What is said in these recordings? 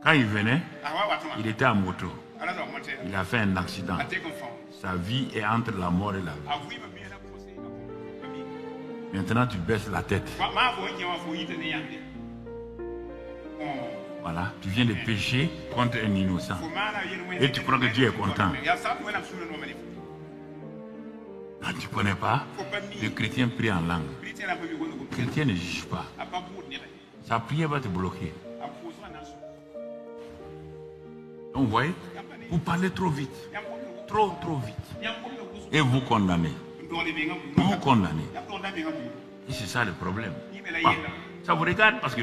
Quand il venait, il était à moto. Il a fait un accident. Sa vie est entre la mort et la vie. Maintenant, tu baisses la tête. Voilà, tu viens de pécher contre un innocent. Et tu crois que Dieu est content. Non, tu ne connais pas? Le chrétien prie en langue. Le chrétien ne juge pas. Sa prière va te bloquer. Donc, vous voyez, vous parlez trop vite. Trop vite. Et vous condamnez. Vous condamnez. Et c'est ça le problème. Ah, ça vous regarde parce que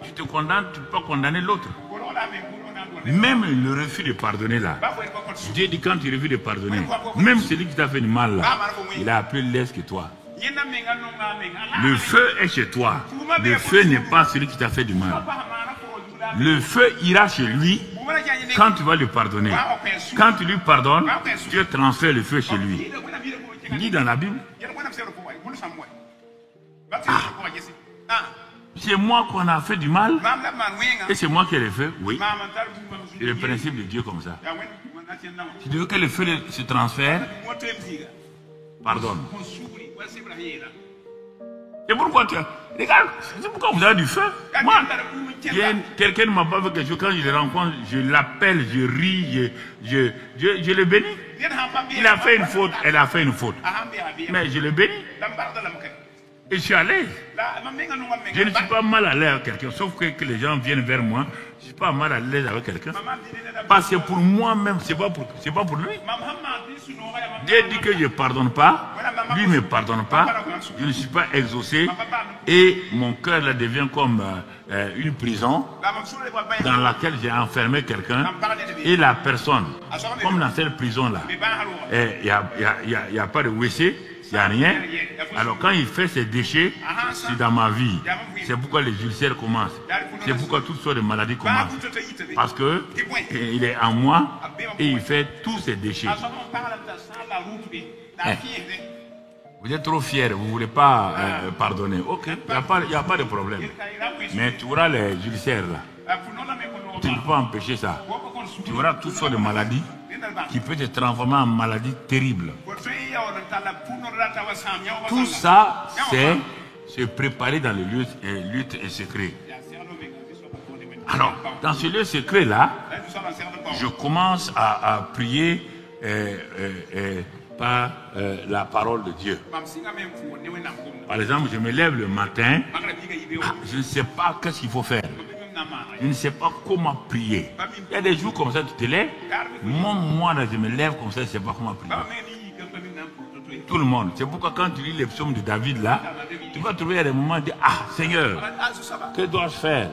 tu te condamnes, tu ne peux pas condamner l'autre. Même le refus de pardonner là. Dieu dit quand tu refuses de pardonner, même celui qui t'a fait du mal là, il a plus l'aise que toi. Le feu est chez toi. Le feu n'est pas celui qui t'a fait du mal. Le feu ira chez lui quand tu vas lui pardonner. Quand tu lui pardonnes, Dieu transfère le feu chez lui. Il dit dans la Bible. C'est moi qu'on a fait du mal et c'est moi qui ai le feu. Oui. C'est le principe de Dieu comme ça. Si tu veux que le feu se transfère, pardonne. Et pourquoi tu as... Regarde, c'est pourquoi vous avez du feu. Moi, quelqu'un ne m'a pas fait quelque chose. Quand je le rencontre, je l'appelle, je ris, je le bénis. Il a fait une faute, elle a fait une faute. Mais je le bénis. Et je suis à l'aise. Je ne suis pas mal à l'aise avec quelqu'un, sauf que les gens viennent vers moi. Je ne suis pas mal à l'aise avec quelqu'un. Parce que pour moi-même, ce n'est pas pour lui. Dieu dit que je ne pardonne pas. Lui ne me pardonne pas. Je ne suis pas exaucé. Et mon cœur là devient comme une prison dans laquelle j'ai enfermé quelqu'un. Et la personne, comme dans cette prison-là, il n'y a pas de WC. Il n'y a rien. Alors quand il fait ses déchets, c'est dans ma vie. C'est pourquoi les ulcères commencent. C'est pourquoi toutes sortes de maladies commencent. Parce que il est en moi et il fait tous ses déchets. Vous êtes trop fiers, vous ne voulez pas pardonner. Ok, il n'y a pas de problème. Mais tu auras les ulcères là. Tu ne peux pas empêcher ça. Tu auras toutes sortes de maladies qui peuvent te transformer en maladie terrible. Tout ça, c'est se préparer dans le lieu lutte et secret. Alors, dans ce lieu secret-là, je commence à prier par la parole de Dieu. Par exemple, je me lève le matin, je ne sais pas qu'est-ce qu'il faut faire. Je ne sais pas comment prier. Il y a des jours comme ça, tu te lèves. Moi, je me lève comme ça, je ne sais pas comment prier. Tout le monde. C'est pourquoi quand tu lis les psaumes de David là, tu vas trouver à des moments de dire, ah Seigneur, que dois-je faire?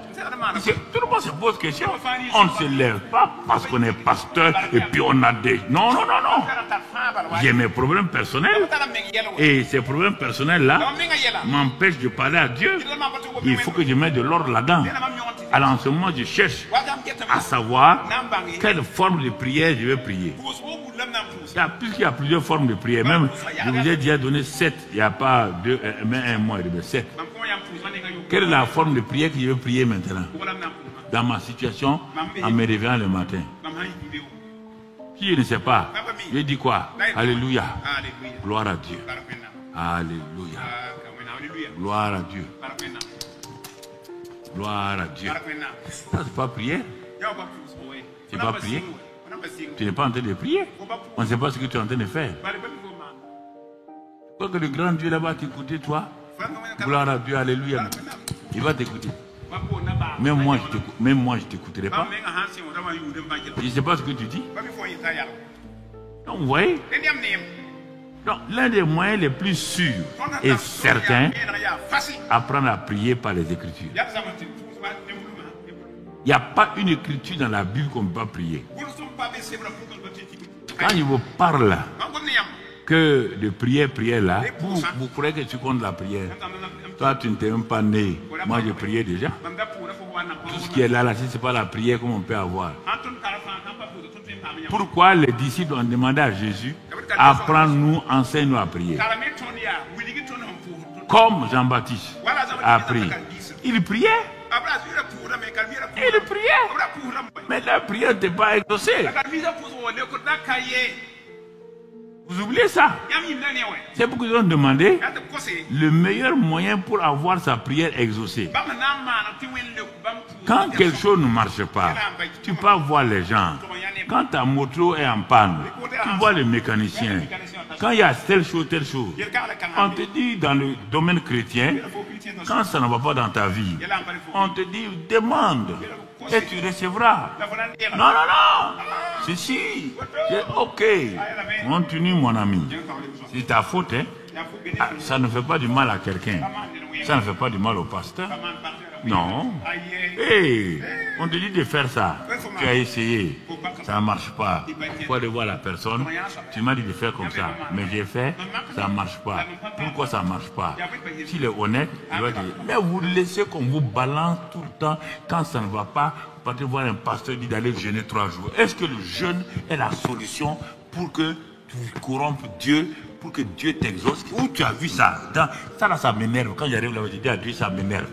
Tout le monde se pose question. On ne se lève pas parce qu'on est pasteur et puis on a des... Non. J'ai mes problèmes personnels. Et ces problèmes personnels là m'empêchent de parler à Dieu. Il faut que je mette de l'ordre là-dedans. Alors en ce moment, je cherche à savoir quelle forme de prière je vais prier. Puisqu'il y a plusieurs formes de prière, même je vous ai déjà donné 7, il n'y a pas 2, mais 1 mois, 7. Quelle est la forme de prière que je vais prier maintenant? Dans ma situation, en me réveillant le matin. Si je ne sais pas, je dis quoi? Alléluia. Gloire à Dieu. Alléluia. Gloire à Dieu. Gloire à Dieu. Ça, c'est pas prière. C'est pas prier. Tu n'es pas en train de prier. On ne sait pas ce que tu es en train de faire. Quoi que le grand Dieu là-bas t'écouter, toi. Gloire à Dieu, alléluia. Il va t'écouter. Même moi, je ne t'écouterai pas. Je ne sais pas ce que tu dis. Donc, vous voyez. Donc, l'un des moyens les plus sûrs et certains, apprendre à prier par les Écritures. Il n'y a pas une écriture dans la Bible qu'on ne peut pas prier. Quand je vous parle que de prière là, vous croyez que tu comptes la prière. Toi, tu ne t'es même pas né. Moi, je priais déjà. Tout ce qui est là, ce n'est pas la prière qu'on peut avoir. Pourquoi les disciples ont demandé à Jésus, apprends-nous, enseigne-nous à prier. Comme Jean-Baptiste a prié. Il priait. Et il priait. Mais la prière n'était pas exaucée. Vous oubliez ça? C'est pourquoi ils ont demandé le meilleur moyen pour avoir sa prière exaucée. Quand quelque chose ne marche pas, tu peux voir les gens. Quand ta moto est en panne, tu vois le mécanicien. Quand il y a telle chose, on te dit dans le domaine chrétien, quand ça ne va pas dans ta vie, on te dit demande et tu recevras. Non. Ceci, c'est ok. Continue mon ami. C'est ta faute, hein? Ah, ça ne fait pas du mal à quelqu'un. Ça ne fait pas du mal au pasteur. Non. Hey, on te dit de faire ça. Tu as essayé. Ça ne marche pas. Il faut aller voir la personne. Tu m'as dit de faire comme ça. Mais j'ai fait, ça ne marche pas. Pourquoi ça ne marche pas? S'il est honnête, il va dire, mais vous laissez qu'on vous balance tout le temps. Quand ça ne va pas, vous partez voir un pasteur dit d'aller jeûner 3 jours. Est-ce que le jeûne est la solution pour que tu corrompes Dieu, pour que Dieu t'exauce? Où tu as vu ça? Ça là, ça m'énerve. Quand j'arrive là, je dis à Dieu, ça m'énerve.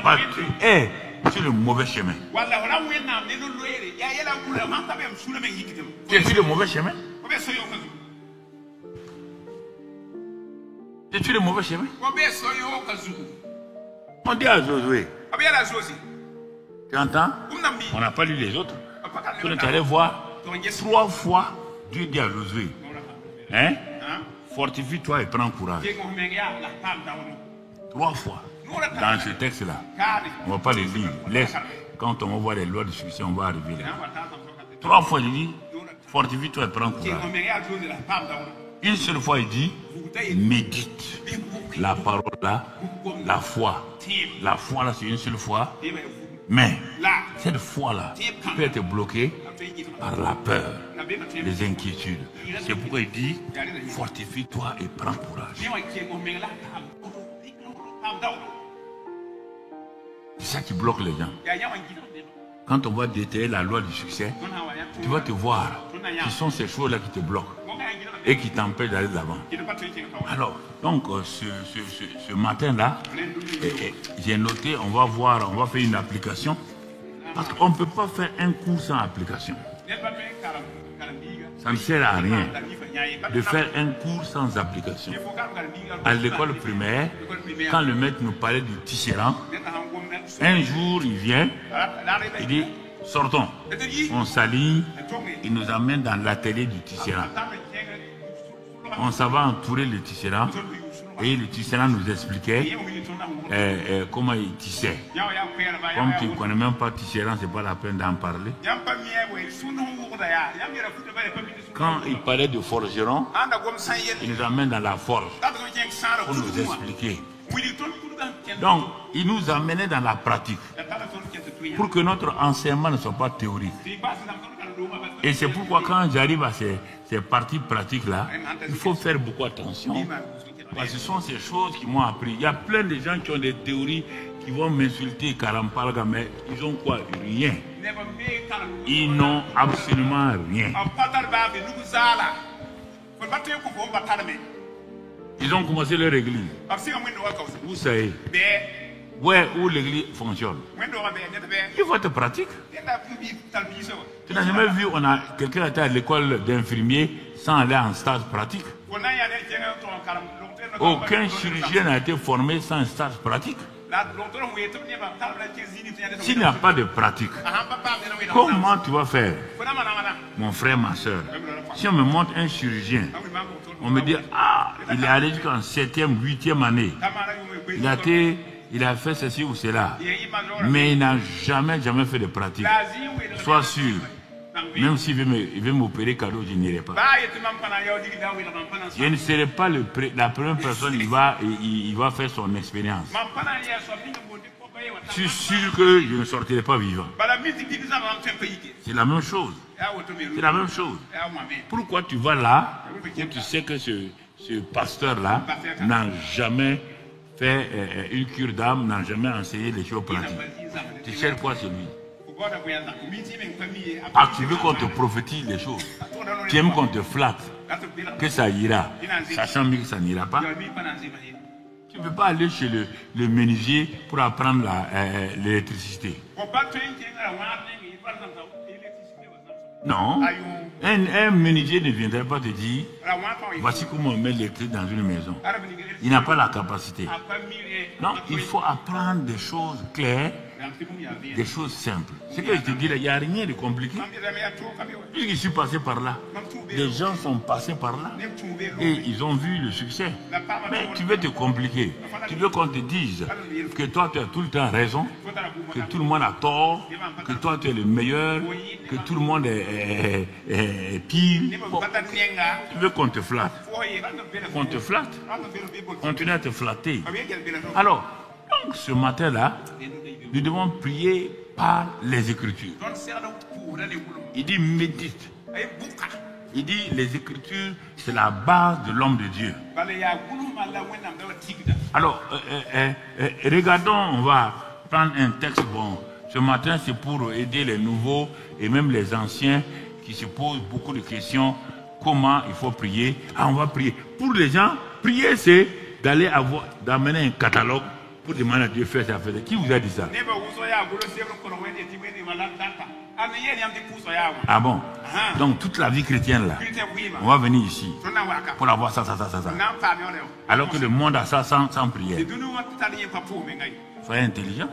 Parce que tu es sur le mauvais chemin. Tu es sur le mauvais chemin? Tu es sur le mauvais chemin? On dit à Josué. Tu entends? On n'a pas lu les autres. Tu es allé voir 3 fois Dieu dit à Josué. Hein? Fortifie-toi et prends courage. 3 fois. Dans ce texte-là, on ne va pas les lire. Laisse, quand on va voir les lois de succès, on va arriver là. 3 fois, il dit, fortifie-toi et prends courage. Une seule fois, il dit, médite. La parole là, la foi. La foi là, c'est une seule fois. Mais cette foi-là peut être bloquée par la peur, les inquiétudes. C'est pourquoi il dit, fortifie-toi et prends courage. C'est ça qui bloque les gens. Quand on va détailler la loi du succès, tu vas te voir ce sont ces choses-là qui te bloquent et qui t'empêchent d'aller de l'avant. Alors, donc, ce matin-là, j'ai noté, on va faire une application. Parce qu'on ne peut pas faire un cours sans application. Ça ne sert à rien de faire un cours sans application. À l'école primaire, quand le maître nous parlait du tisserand, un jour il vient, il dit sortons. On s'aligne, il nous amène dans l'atelier du tisserand. On s'en va entourer le tisserand et le tisserand nous expliquait comment il tissait. Comme tu ne connais même pas tisserand, ce n'est pas la peine d'en parler. Quand il parlait de forgeron, il nous amène dans la forge pour nous expliquer. Donc, il nous amenait dans la pratique pour que notre enseignement ne soit pas théorique. Et c'est pourquoi quand j'arrive à ces parties pratiques-là, il faut faire beaucoup attention. Parce que ce sont ces choses qui m'ont appris. Il y a plein de gens qui ont des théories qui vont m'insulter, Karampalga, mais ils ont quoi? Rien. Ils n'ont absolument rien. Ils ont commencé leur église. Vous savez, où l'église fonctionne. Il faut être pratique. Tu n'as jamais vu, quelqu'un a été à l'école d'infirmier sans aller en stage pratique. Aucun chirurgien n'a été formé sans un stage pratique. S'il n'y a pas de pratique, comment tu vas faire? Mon frère, ma soeur, si on me montre un chirurgien, on me dit, ah, il est allé jusqu'en 7e, 8e année. Il a fait ceci ou cela. Mais il n'a jamais fait de pratique. Sois sûr. Même s'il veut m'opérer cadeau, je n'irai pas. Je ne serai pas la première personne, il va faire son expérience. Je suis sûr que je ne sortirai pas vivant. C'est la même chose. C'est la même chose. Pourquoi tu vas là et tu sais que ce pasteur-là n'a jamais fait une cure d'âme, n'a jamais enseigné les choses pratiques? Tu cherches quoi sur lui? Ah, tu veux qu'on te prophétise les choses. Tu aimes qu'on te flatte, que ça ira, sachant bien que ça n'ira pas. Tu ne peux pas aller chez le menuisier pour apprendre l'électricité. Non. Un menuisier ne viendrait pas te dire voici comment on met l'électricité dans une maison. Il n'a pas la capacité. Non, il faut apprendre des choses claires, des choses simples. Ce que je te dis là, il n'y a rien de compliqué. Puisque je suis passé par là, les gens sont passés par là et ils ont vu le succès. Mais tu veux te compliquer. Tu veux qu'on te dise que toi tu as tout le temps raison, que tout le monde a tort, que toi tu es le meilleur, que tout le monde est pire. Bon, tu veux qu'on te flatte. Qu'on te flatte. Continue à te flatter. Alors, donc ce matin-là, nous devons prier par les Écritures. Il dit médite. Il dit les Écritures, c'est la base de l'homme de Dieu. Alors, regardons, on va prendre un texte bon. Ce matin, c'est pour aider les nouveaux et même les anciens qui se posent beaucoup de questions. Comment il faut prier? Ah, on va prier. Pour les gens, prier, c'est d'amener un catalogue pour demander à Dieu faire sa fête. Qui vous a dit ça? Ah bon? Donc toute la vie chrétienne là, on va venir ici pour avoir ça. Alors que le monde a ça sans prière. Soyez intelligent.